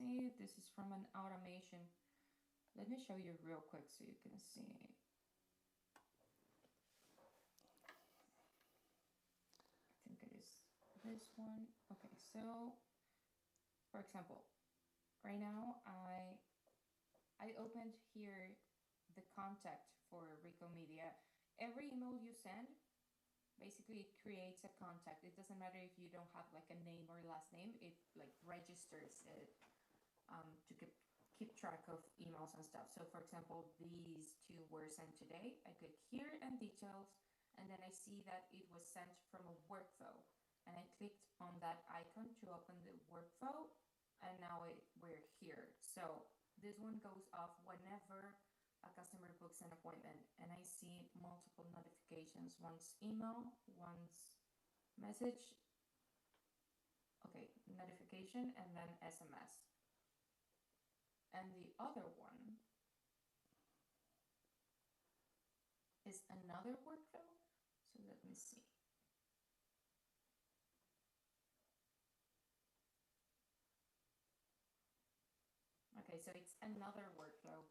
see. This is from an automation. Let me show you real quick so you can see. I think it is this one. Okay, so for example, right now I opened here the contact for Ricomedia. Every email you send, basically it creates a contact. It doesn't matter if you don't have like a name or last name. It like registers it to keep track of emails and stuff. So for example, these two were sent today. I click here and details, and then I see that it was sent from a workflow. And I clicked on that icon to open the workflow, and now we're here. So this one goes off whenever a customer books an appointment, and I see multiple notifications. Once email, once message, okay, notification, and then SMS. And the other one is another workflow. So let me see. Okay, so it's another workflow.